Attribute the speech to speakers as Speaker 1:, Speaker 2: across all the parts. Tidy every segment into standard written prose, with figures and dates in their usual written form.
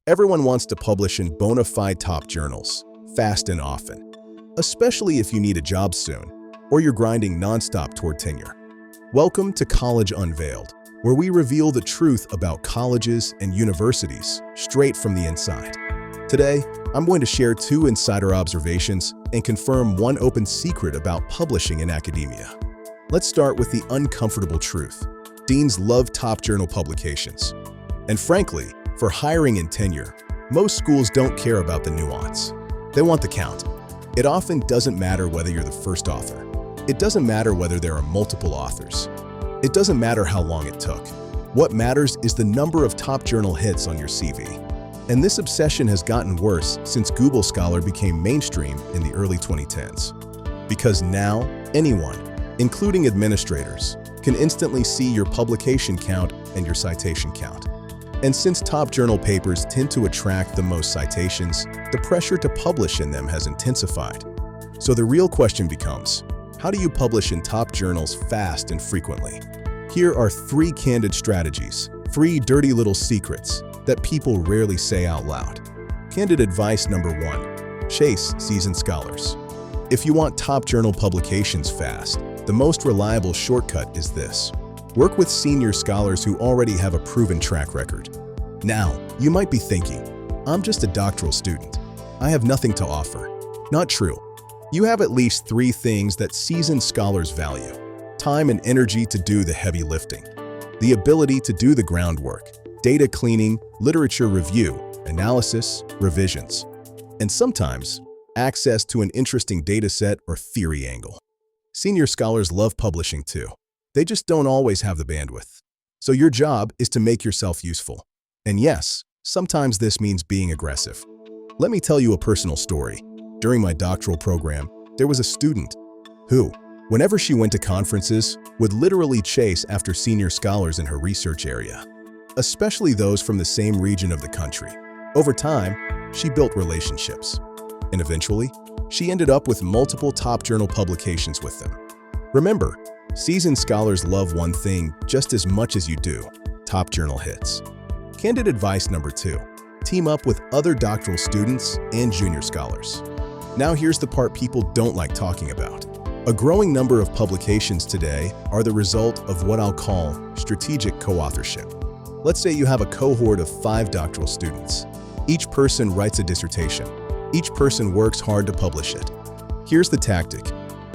Speaker 1: Everyone wants to publish in bona fide top journals, fast and often, especially if you need a job soon or you're grinding nonstop toward tenure. Welcome to College Unveiled, where we reveal the truth about colleges and universities straight from the inside. Today, I'm going to share 2 insider observations and confirm one open secret about publishing in academia. Let's start with the uncomfortable truth. Deans love top journal publications. And frankly, for hiring in tenure, most schools don't care about the nuance. They want the count. It often doesn't matter whether you're the first author. It doesn't matter whether there are multiple authors. It doesn't matter how long it took. What matters is the number of top journal hits on your CV. And this obsession has gotten worse since Google Scholar became mainstream in the early 2010s. Because now, anyone, including administrators, can instantly see your publication count and your citation count. And since top journal papers tend to attract the most citations, the pressure to publish in them has intensified. So the real question becomes, how do you publish in top journals fast and frequently? Here are 3 candid strategies, 3 dirty little secrets that people rarely say out loud. Candid advice number 1, chase seasoned scholars. If you want top journal publications fast, the most reliable shortcut is this. Work with senior scholars who already have a proven track record. Now, you might be thinking, I'm just a doctoral student. I have nothing to offer. Not true. You have at least 3 things that seasoned scholars value. Time and energy to do the heavy lifting. The ability to do the groundwork, data cleaning, literature review, analysis, revisions. And sometimes, access to an interesting dataset or theory angle. Senior scholars love publishing too. They just don't always have the bandwidth. So your job is to make yourself useful. And yes, sometimes this means being aggressive. Let me tell you a personal story. During my doctoral program, there was a student who, whenever she went to conferences, would literally chase after senior scholars in her research area, especially those from the same region of the country. Over time, she built relationships. And eventually, she ended up with multiple top journal publications with them. Remember, seasoned scholars love one thing just as much as you do: top journal hits. Candid advice number 2, team up with other doctoral students and junior scholars. Now here's the part people don't like talking about. A growing number of publications today are the result of what I'll call strategic co-authorship. Let's say you have a cohort of 5 doctoral students. Each person writes a dissertation. Each person works hard to publish it. Here's the tactic.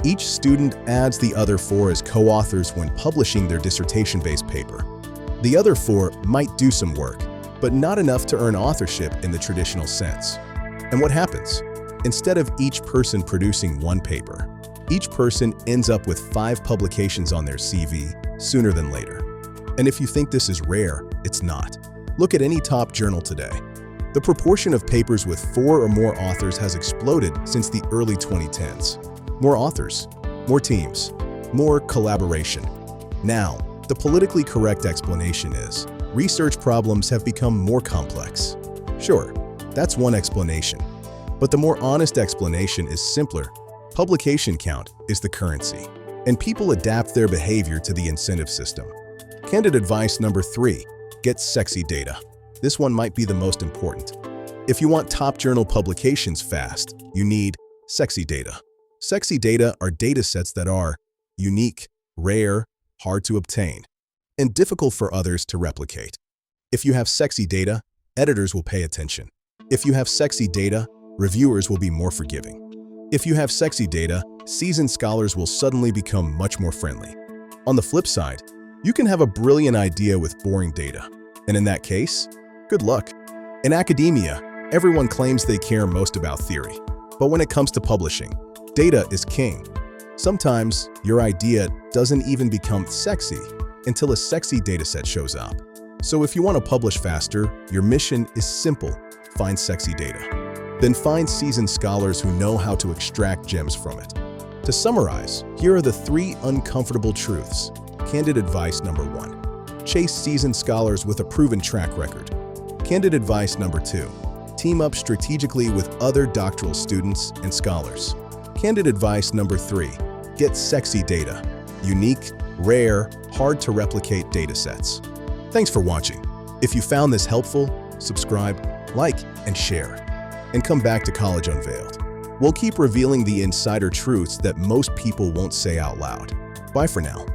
Speaker 1: Each student adds the other 4 as co-authors when publishing their dissertation-based paper. The other 4 might do some work, but not enough to earn authorship in the traditional sense. And what happens? Instead of each person producing 1 paper, each person ends up with 5 publications on their CV sooner than later. And if you think this is rare, it's not. Look at any top journal today. The proportion of papers with 4 or more authors has exploded since the early 2010s. More authors, more teams, more collaboration. Now, the politically correct explanation is research problems have become more complex. Sure, that's one explanation. But the more honest explanation is simpler. Publication count is the currency, and people adapt their behavior to the incentive system. Candid advice number 3, get sexy data. This one might be the most important. If you want top journal publications fast, you need sexy data. Sexy data are data sets that are unique, rare, hard to obtain, and difficult for others to replicate. If you have sexy data, editors will pay attention. If you have sexy data, reviewers will be more forgiving. If you have sexy data, seasoned scholars will suddenly become much more friendly. On the flip side, you can have a brilliant idea with boring data. And in that case, good luck. In academia, everyone claims they care most about theory. But when it comes to publishing, data is king. Sometimes your idea doesn't even become sexy until a sexy dataset shows up. So if you want to publish faster, your mission is simple: find sexy data. Then find seasoned scholars who know how to extract gems from it. To summarize, here are the 3 uncomfortable truths. Candid advice number 1, chase seasoned scholars with a proven track record. Candid advice number 2, team up strategically with other doctoral students and scholars. Candid advice number 3, get sexy data. Unique, rare, hard to replicate datasets. Thanks for watching. If you found this helpful, subscribe, like, and share. And come back to College Unveiled. We'll keep revealing the insider truths that most people won't say out loud. Bye for now.